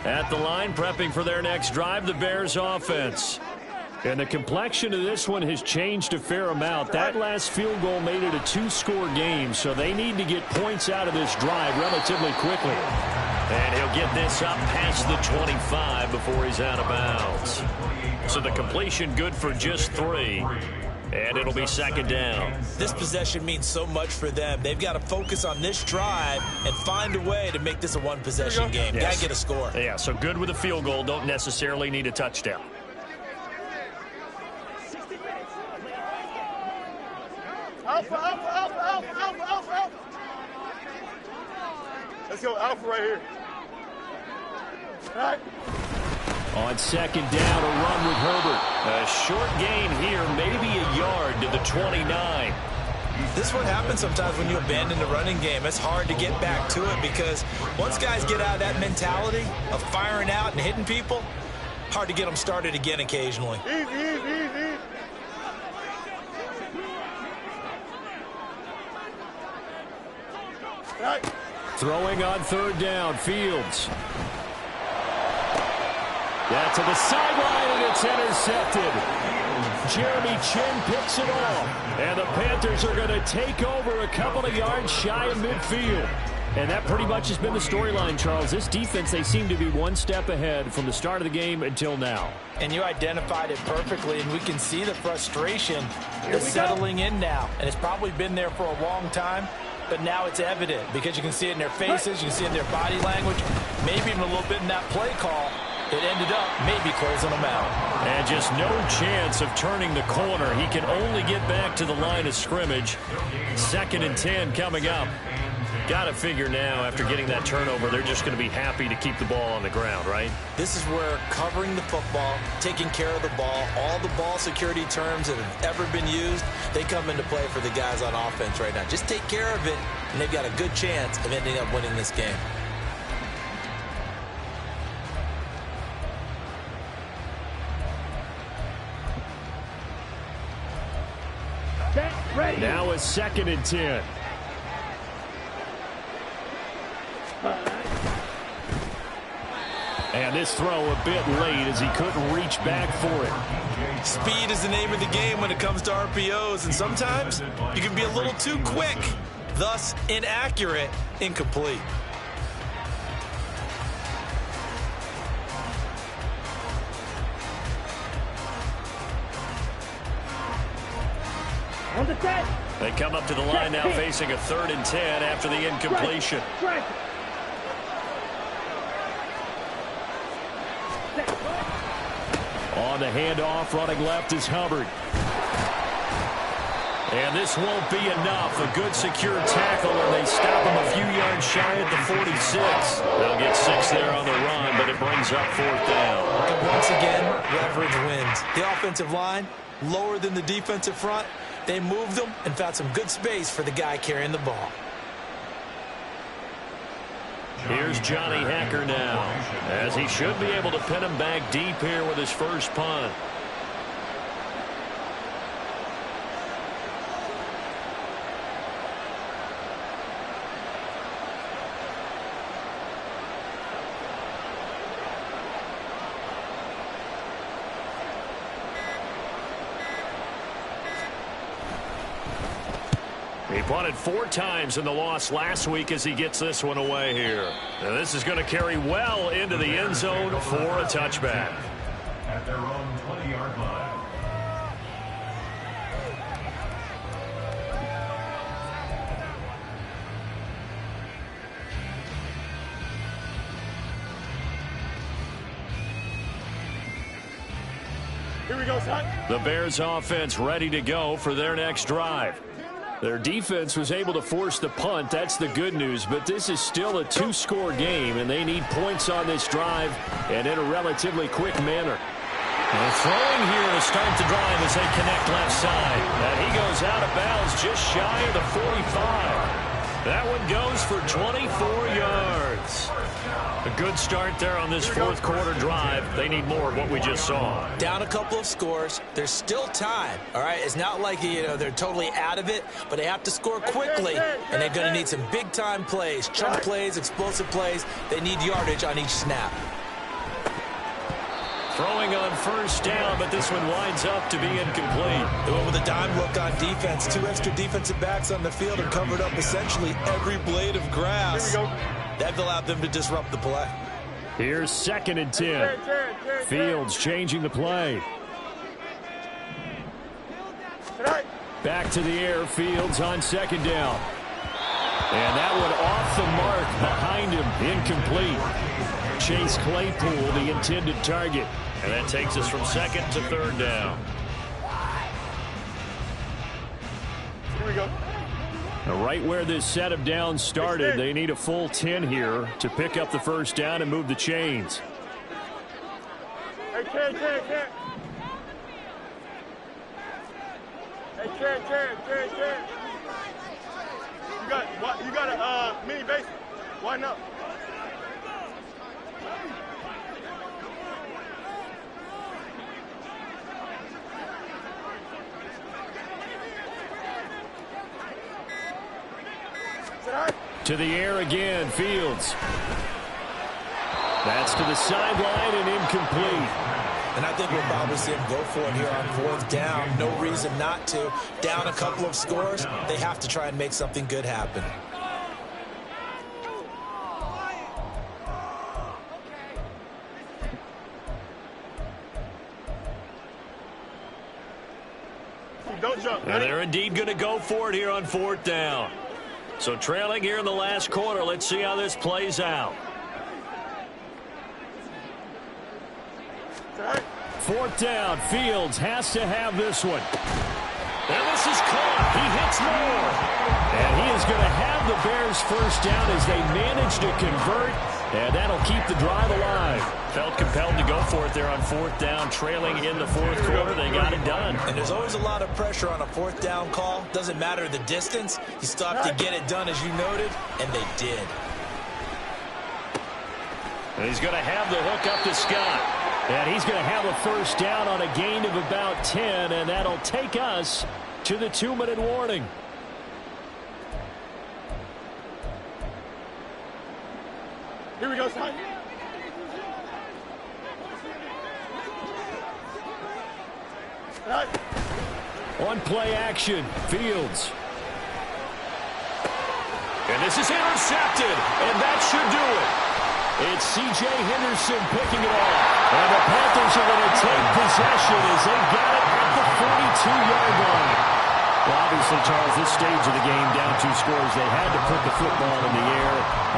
S2: At the line, prepping for their next drive, the Bears offense. And the complexion of this one has changed a fair amount. That last field goal made it a 2-score game, so they need to get points out of this drive relatively quickly. And he'll get this up past the 25 before he's out of bounds. So the completion good for just 3. And it'll be 2nd down.
S6: This possession means so much for them. They've got to focus on this drive and find a way to make this a one-possession game.
S2: Yes.
S6: Got to get a score.
S2: Yeah, so good with a field goal. Don't necessarily need a touchdown.
S3: Alpha, alpha, alpha, alpha, alpha, alpha, alpha. Let's go alpha right here. All right.
S2: On 2nd down, a run with Herbert. A short gain here, maybe a yard to the 29.
S6: This is what happens sometimes when you abandon the running game. It's hard to get back to it because once guys get out of that mentality of firing out and hitting people, hard to get them started again occasionally.
S3: Easy, easy, easy. Right.
S2: Throwing on 3rd down, Fields. Yeah, to the sideline, and it's intercepted. Jeremy Chin picks it off. And the Panthers are going to take over a couple of yards shy of midfield. And that pretty much has been the storyline, Charles. This defense, they seem to be one step ahead from the start of the game until now.
S6: And you identified it perfectly, and we can see the frustration is settling in now. And it's probably been there for a long time, but now it's evident because you can see it in their faces, you can see it in their body language, maybe even a little bit in that play call. It ended up maybe closing them out.
S2: And just no chance of turning the corner. He can only get back to the line of scrimmage. 2nd and 10 coming up. Got to figure now, after getting that turnover, they're just going to be happy to keep the ball on the ground, right?
S6: This is where covering the football, taking care of the ball, all the ball security terms that have ever been used, they come into play for the guys on offense right now. Just take care of it, and they've got a good chance of ending up winning this game.
S3: Ready.
S2: Now it's 2nd and 10. And this throw a bit late as he couldn't reach back for it.
S6: Speed is the name of the game when it comes to RPOs, and sometimes you can be a little too quick, thus inaccurate, incomplete.
S3: On the set.
S2: They come up to the line now facing a 3rd and 10 after the incompletion.
S3: Strike.
S2: On the handoff, running left is Hubbard. And this won't be enough. A good secure tackle, and they stop him a few yards shy at the 46. They'll get 6 there on the run, but it brings up 4th down.
S6: And once again, leverage wins. The offensive line, lower than the defensive front. They moved them and found some good space for the guy carrying the ball.
S2: Here's Johnny Hacker now, as he should be able to pin him back deep here with his first punt.
S1: He punted 4 times in the loss last week as he gets this one away here. And this is going to carry well into the end zone for a touchback.
S5: At their own 20-yard line.
S3: Here we go, son.
S2: The Bears offense ready to go for their next drive. Their defense was able to force the punt. That's the good news, but this is still a 2-score game, and they need points on this drive and in a relatively quick manner.
S1: They're throwing here to start the drive as they connect left side. And he goes out of bounds just shy of the 45. That one goes for 24 yards. A good start there on this fourth quarter drive. They need more of what we just saw.
S4: Down a couple of scores. There's still time. All right, it's not like they're totally out of it, but they have to score quickly, and they're going to need some big-time plays, chunk plays, explosive plays. They need yardage on each snap.
S1: Throwing on first down, but this one winds up to be incomplete.
S4: They went with a dime look on defense. 2 extra defensive backs on the field and covered up essentially every blade of grass.
S3: Here we go.
S4: That allowed them to disrupt the play.
S2: Here's 2nd and 10. Fields changing the play. Back to the air. Fields on 2nd down. And that one off the mark behind him. Incomplete. Chase Claypool, the intended target.
S1: And that takes us from 2nd to 3rd down.
S3: Here we go.
S2: Right where this set of downs started, they need a full 10 here to pick up the first down and move the chains.
S3: Hey, Ken. Hey, Ken. You got a mini base. Why not?
S2: To the air again, Fields. That's to the sideline and incomplete.
S4: And I think we'll probably see him go for it here on 4th down. No reason not to. Down a couple of scores, they have to try and make something good happen.
S3: Don't jump.
S1: And they're indeed going to go for it here on 4th down. So trailing here in the last quarter. Let's see how this plays out.
S2: 4th down. Fields has to have this one.
S1: And this is caught. He hits more.
S2: And he is going to have the Bears first down as they manage to convert. And that'll keep the drive alive.
S1: Felt compelled to go for it there on 4th down. Trailing in the 4th quarter. They got it done.
S4: And there's always a lot of pressure on a 4th down call. Doesn't matter the distance. You still have to get it done, as you noted, and they did.
S1: And he's going to have the hook up to Scott.
S2: And he's going to have a first down on a gain of about 10, and that'll take us to the 2-minute warning.
S3: Here we go, son.
S2: On play action, Fields.
S1: And this is intercepted, and that should do it.
S2: It's C.J. Henderson picking it off. And the Panthers are going to take possession as they got it at the 42-yard line. Well, obviously, Charles, this stage of the game, down 2 scores, they had to put the football in the air.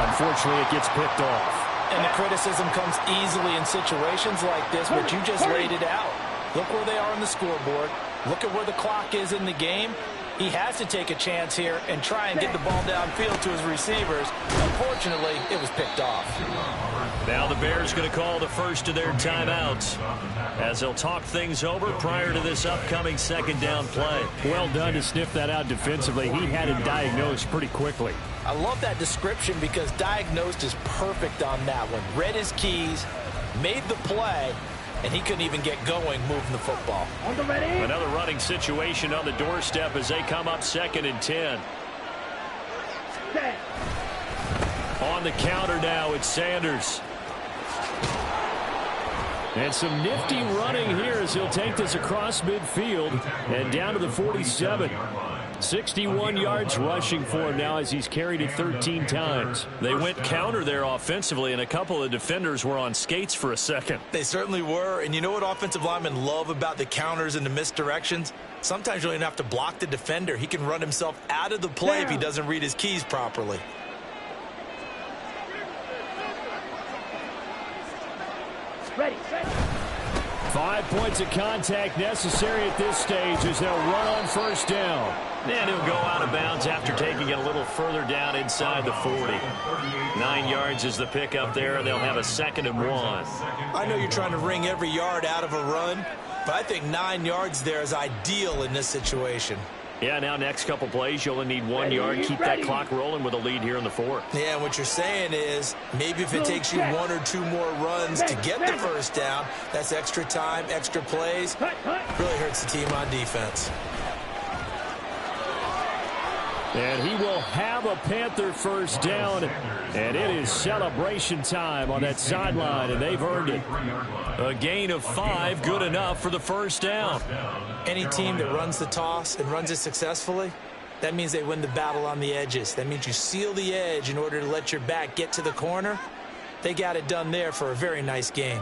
S2: Unfortunately, it gets picked off.
S6: And the criticism comes easily in situations like this, but you just laid it out. Look where they are on the scoreboard. Look at where the clock is in the game. He has to take a chance here and try and get the ball downfield to his receivers. Unfortunately, it was picked off.
S1: Now the Bears going to call the first of their timeouts as they'll talk things over prior to this upcoming 2nd down play.
S2: Well done to sniff that out defensively. He had it diagnosed pretty quickly.
S6: I love that description because diagnosed is perfect on that one. Read his keys, made the play, and he couldn't even get going moving the football.
S1: Another running situation on the doorstep as they come up 2nd and 10.
S2: On the counter now, it's Sanders. And some nifty running here as he'll take this across midfield and down to the 47. 61 yards rushing for him now as he's carried it 13 times.
S1: They went counter there offensively, and a couple of defenders were on skates for a second.
S4: They certainly were, and you know what offensive linemen love about the counters and the misdirections? Sometimes you don't even have to block the defender. He can run himself out of the play if he doesn't read his keys properly.
S3: Ready.
S2: 5 points of contact necessary at this stage as they'll run on first down.
S1: And he'll go out of bounds after taking it a little further down inside the 40. 9 yards is the pickup there, and they'll have a 2nd and 1.
S4: I know you're trying to wring every yard out of a run, but I think 9 yards there is ideal in this situation.
S1: Yeah, now next couple plays, you only need 1 yard. Keep that clock rolling with a lead here in the 4th.
S4: Yeah, and what you're saying is maybe if it takes you 1 or 2 more runs to get the first down, that's extra time, extra plays. Really hurts the team on defense.
S2: And he will have a Panther first down, and it is celebration time on that sideline, and they've earned it.
S1: A gain of 5, good enough for the first down.
S4: Any team that runs the toss and runs it successfully, that means they win the battle on the edges. That means you seal the edge in order to let your back get to the corner. They got it done there for a very nice game.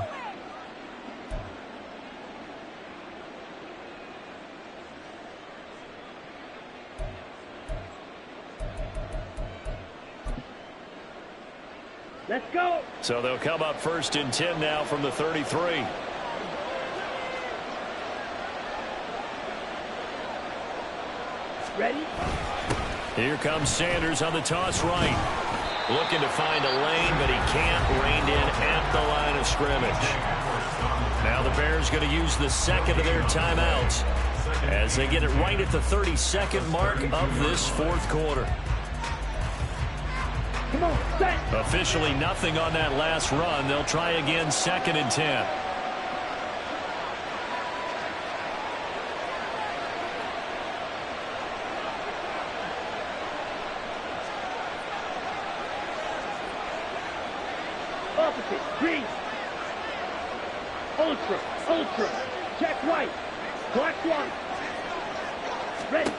S3: Let's go.
S2: So they'll come up 1st and 10 now from the 33.
S3: Ready?
S2: Here comes Sanders on the toss right.
S1: Looking to find a lane, but he can't. Reined in at the line of scrimmage. Now the Bears going to use the 2nd of their timeouts as they get it right at the 32nd mark of this 4th quarter.
S3: Come on, set.
S2: Officially nothing on that last run. They'll try again 2nd and 10.
S3: Opposite, green. Ultra. Check right. Clock 1. Ready.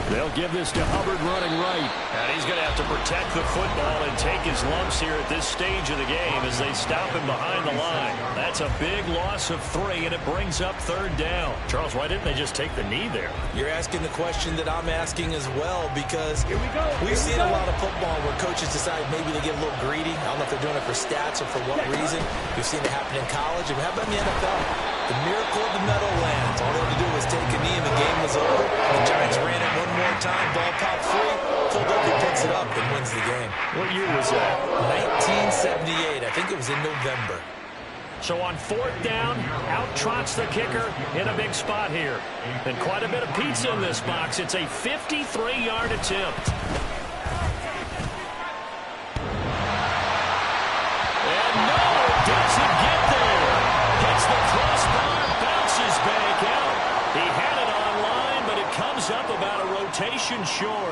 S2: They'll give this to Hubbard running right.
S1: And he's going to have to protect the football and take his lumps here at this stage of the game as they stop him behind the line. That's a big loss of 3, and it brings up 3rd down. Charles, why didn't they just take the knee there?
S4: You're asking the question that I'm asking as well, because
S3: Here we go.
S4: we've seen a lot of football where coaches decide maybe to get a little greedy. I don't know if they're doing it for stats or for what reason. We've seen it happen in college. And how about in the NFL? The miracle of the Meadowlands. All they had to do was take a knee and the game was over. The Giants ran it one more time. Ball popped free. Philadelphia picks it up and wins the game.
S1: What year was that?
S4: 1978. I think it was in November.
S1: So on 4th down, out trots the kicker in a big spot here. And quite a bit of pizza in this box. It's a 53-yard attempt. And no, it doesn't get there. Hits the crossbar, bounces back out. He had it on line, but it comes up about a rotation short.